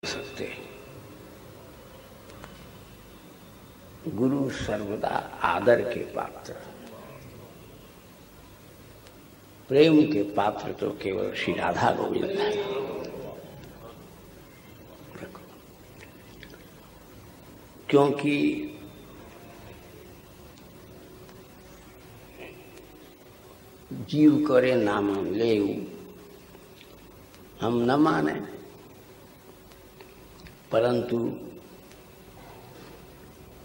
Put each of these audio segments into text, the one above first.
सकते। गुरु सर्वदा आदर के पात्र, प्रेम के पात्र तो केवल श्री राधा गोविंद है। क्योंकि जीव करे नाम ले, हम न माने, परंतु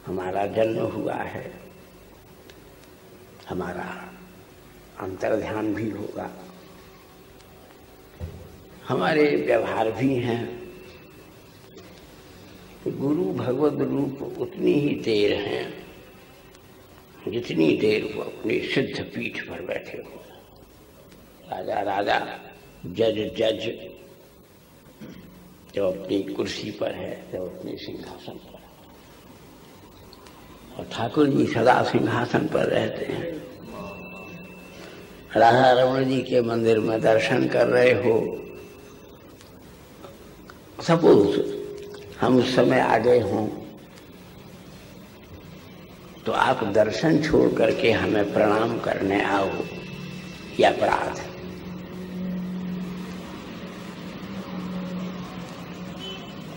हमारा जन्म हुआ है, हमारा अंतर्ध्यान भी होगा, हमारे व्यवहार भी हैं। गुरु भगवद रूप उतनी ही देर हैं जितनी देर वो अपनी सिद्ध पीठ पर बैठे हो। राजा राजा, जज जज, जब अपनी कुर्सी पर है, जब अपने सिंहासन पर है। और ठाकुर जी सदा सिंहासन पर रहते हैं। राधा रमण जी के मंदिर में दर्शन कर रहे हो, सपोज हम उस समय आ गए हों, तो आप दर्शन छोड़ करके हमें प्रणाम करने आओ, यह अपराध है।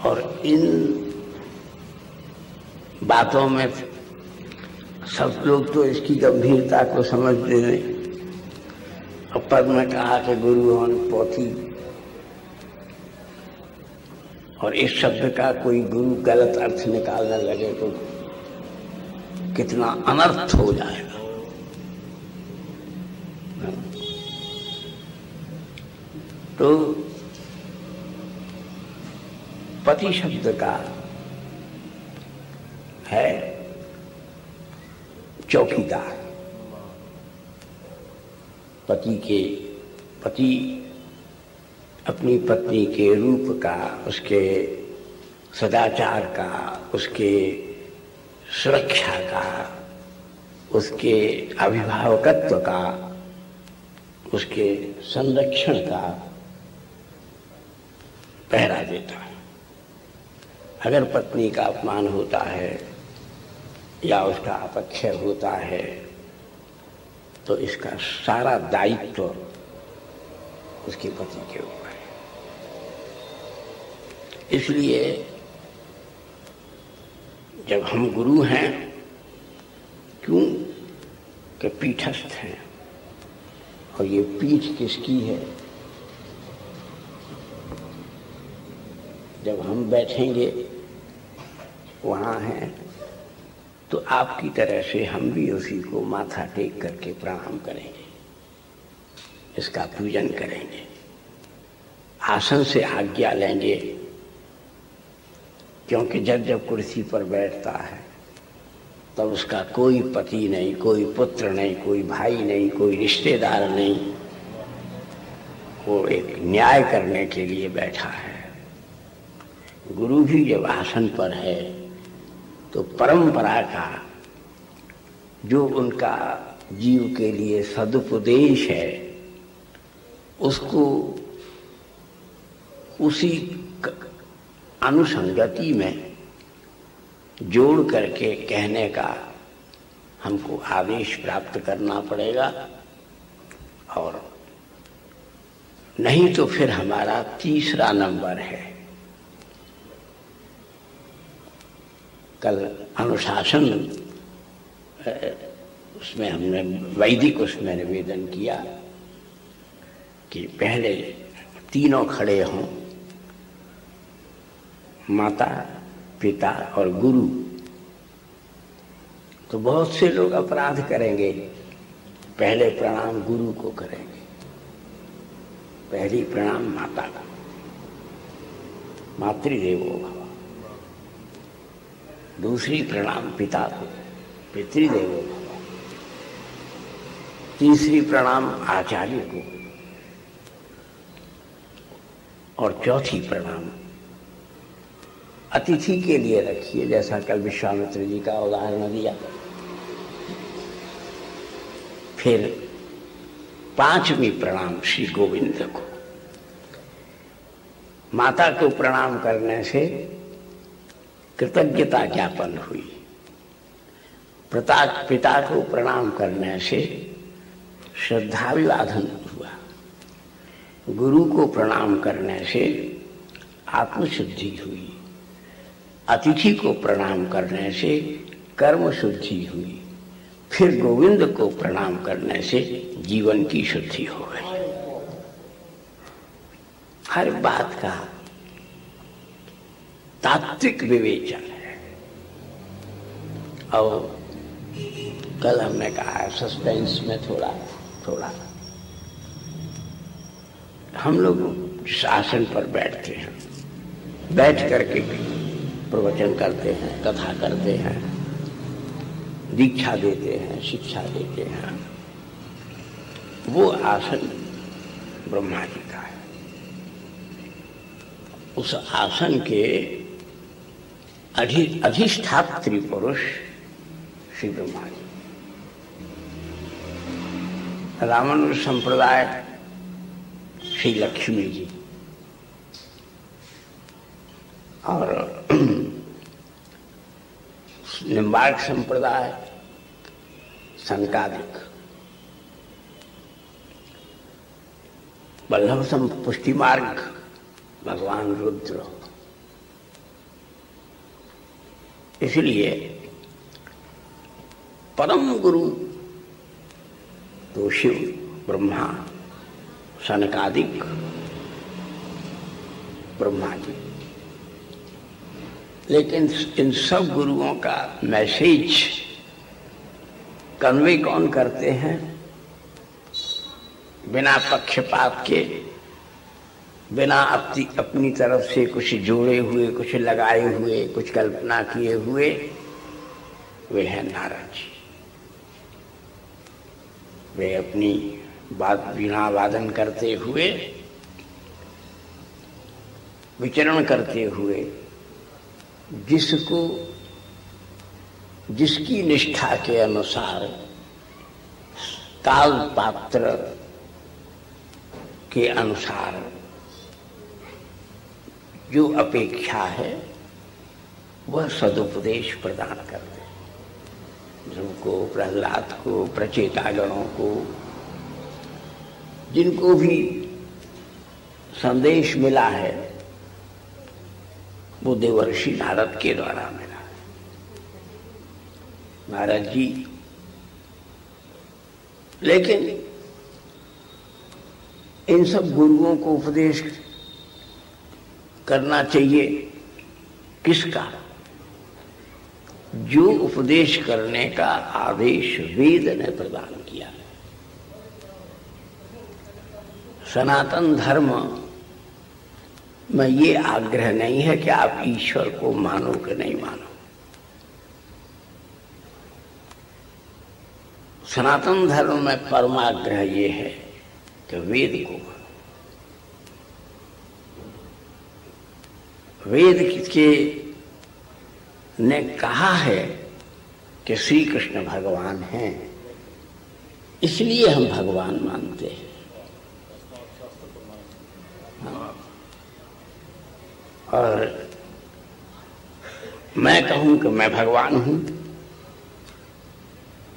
और इन बातों में सब लोग तो इसकी गंभीरता को समझते नहीं। अब पद में कहा कि गुरु हन पोथी, और इस शब्द का कोई गुरु गलत अर्थ निकालने लगे तो कितना अनर्थ हो जाएगा। तो पति शब्द का है चौकीदार। पति अपनी पत्नी के रूप का, उसके सदाचार का, उसके सुरक्षा का, उसके अभिभावकत्व का, उसके संरक्षण का पहरा देता है। अगर पत्नी का अपमान होता है या उसका अपक्षय होता है तो इसका सारा दायित्व उसके पति के ऊपर है। इसलिए जब हम गुरु हैं, क्यों कि पीठस्थ हैं, और ये पीठ किसकी है? जब हम बैठेंगे वहाँ हैं, तो आपकी तरह से हम भी उसी को माथा टेक करके प्रणाम करेंगे, इसका पूजन करेंगे, आसन से आज्ञा लेंगे। क्योंकि जब कुर्सी पर बैठता है तब उसका कोई पति नहीं, कोई पुत्र नहीं, कोई भाई नहीं, कोई रिश्तेदार नहीं, वो एक न्याय करने के लिए बैठा है। गुरु भी जब आसन पर है तो परंपरा का जो उनका जीव के लिए सदुपदेश है, उसको उसी अनुसंगति में जोड़ करके कहने का हमको आदेश प्राप्त करना पड़ेगा। और नहीं तो फिर हमारा तीसरा नंबर है। कल अनुशासन उसमें हमने वैदिक उसमें निवेदन किया कि पहले तीनों खड़े हों, माता, पिता और गुरु। तो बहुत से लोग अपराध करेंगे, पहले प्रणाम गुरु को करेंगे, पहली प्रणाम माता का, मातृदेवो भव। दूसरी प्रणाम पिता को, पितृदेवो भव। तीसरी प्रणाम आचार्य को, और चौथी प्रणाम अतिथि के लिए रखिए, जैसा कल विश्वामित्र जी का उदाहरण दिया। फिर पांचवी प्रणाम श्री गोविंद को। माता को प्रणाम करने से कृतज्ञता ज्ञापन हुई, पिता को प्रणाम करने से श्रद्धाभिवादन हुआ, गुरु को प्रणाम करने से आत्मशुद्धि हुई, अतिथि को प्रणाम करने से कर्म शुद्धि हुई, फिर गोविंद को प्रणाम करने से जीवन की शुद्धि हो गई। हर बात का तात्विक विवेचन है। और कल हमने कहा सस्पेंस में थोड़ा थोड़ा हम लोग शासन पर बैठते हैं, बैठ करके प्रवचन करते हैं, कथा करते हैं, दीक्षा देते हैं, शिक्षा देते हैं। वो आसन ब्रह्मा जी का है। उस आसन के अधिष्ठात्री पुरुष श्री ब्रह्मा जी। रामानुज संप्रदाय श्री लक्ष्मी जी और निम्बार्क संप्रदाय सनकादिक, वल्लभ पुष्टि मार्ग भगवान रुद्र। इसलिए परम गुरु तो शिव ब्रह्मा सनकादिक ब्रह्मा जी। लेकिन इन सब गुरुओं का मैसेज कन्वे कौन करते हैं? बिना पक्षपात के, बिना अपनी तरफ से कुछ जोड़े हुए, कुछ लगाए हुए, कुछ कल्पना किए हुए, वे हैं नारद जी। वे अपनी वीणा वादन करते हुए, विचरण करते हुए जिसकी निष्ठा के अनुसार काल पात्र के अनुसार जो अपेक्षा है वह सदुपदेश प्रदान करते हैं। जिनको प्रहलाद को, प्रचेतागणों को, जिनको भी संदेश मिला है वो देवर्षि नारद के द्वारा मिला है। नारद जी, लेकिन इन सब गुरुओं को उपदेश करना चाहिए किसका? जो उपदेश करने का आदेश वेद ने प्रदान किया है। सनातन धर्म में ये आग्रह नहीं है कि आप ईश्वर को मानो कि नहीं मानो। सनातन धर्म में परमाग्रह ये है कि वेद को मानो। वेद के ने कहा है कि श्री कृष्ण भगवान हैं, इसलिए हम भगवान मानते हैं। और मैं कहूं कि मैं भगवान हूं,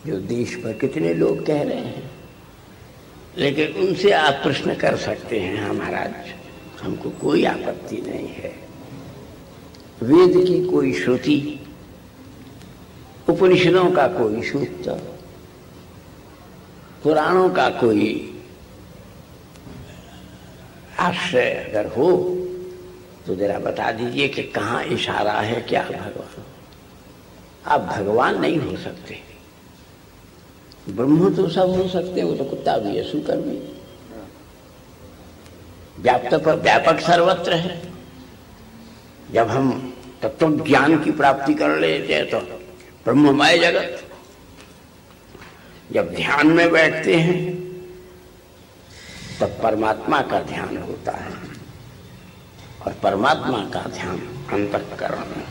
जो देश पर कितने लोग कह रहे हैं, लेकिन उनसे आप प्रश्न कर सकते हैं। हाँ महाराज, हमको कोई आपत्ति नहीं है। वेद की कोई श्रुति, उपनिषदों का कोई सूत्र, पुराणों का कोई आश्रय अगर हो तो जरा बता दीजिए कि कहाँ इशारा है कि आप भगवान। आप भगवान नहीं हो सकते। ब्रह्म तो सब हो सकते हैं, वो तो कुत्ता भी है, सूकर भी, व्याप्त पर व्यापक सर्वत्र है। जब हम तत्व ज्ञान की प्राप्ति कर लेते हैं तो ब्रह्ममय जगत, जब ध्यान में बैठते हैं तब परमात्मा का ध्यान होता है, और परमात्मा का ध्यान अंतःकरण में।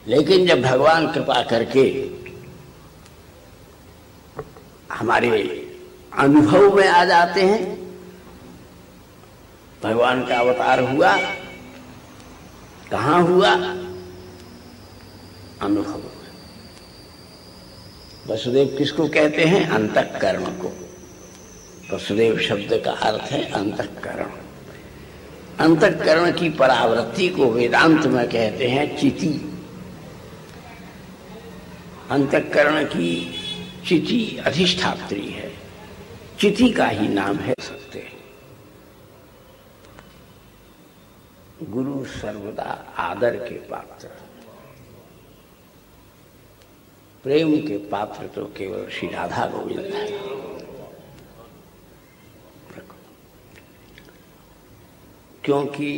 लेकिन जब भगवान कृपा करके हमारे अनुभव में आ जाते हैं भगवान का अवतार हुआ, कहाँ हुआ? अनुभव में। वसुदेव किसको कहते हैं? अंतःकरण को। वसुदेव शब्द का अर्थ है अंतःकरण। अंतःकरण की परावृत्ति को वेदांत में कहते हैं चिति। अंतःकरण की चिति अधिष्ठात्री है, चिति का ही नाम है सकते हैं। गुरु सर्वदा आदर के पात्र, प्रेम के पात्र तो केवल श्री राधा गोविंद है। क्योंकि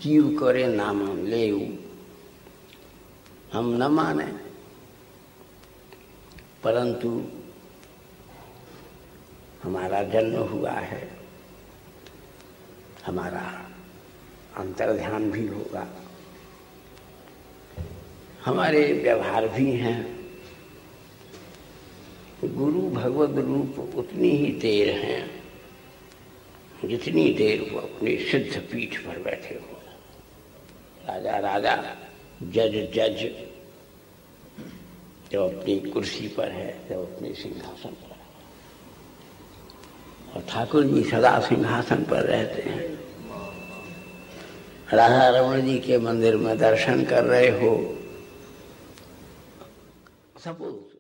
जीव करे नाम ले, हम न माने, परंतु हमारा जन्म हुआ है, हमारा अंतर्ध्यान भी होगा, हमारे व्यवहार भी हैं। गुरु भगवद रूप उतनी ही देर हैं जितनी देर वो अपनी सिद्ध पीठ पर बैठे हो। राजा राजा, जज जज, जब अपनी कुर्सी पर है, जब अपने सिंहासन पर है। और ठाकुर जी सदा सिंहासन पर रहते हैं। राधा रमण जी के मंदिर में दर्शन कर रहे हो, सपोज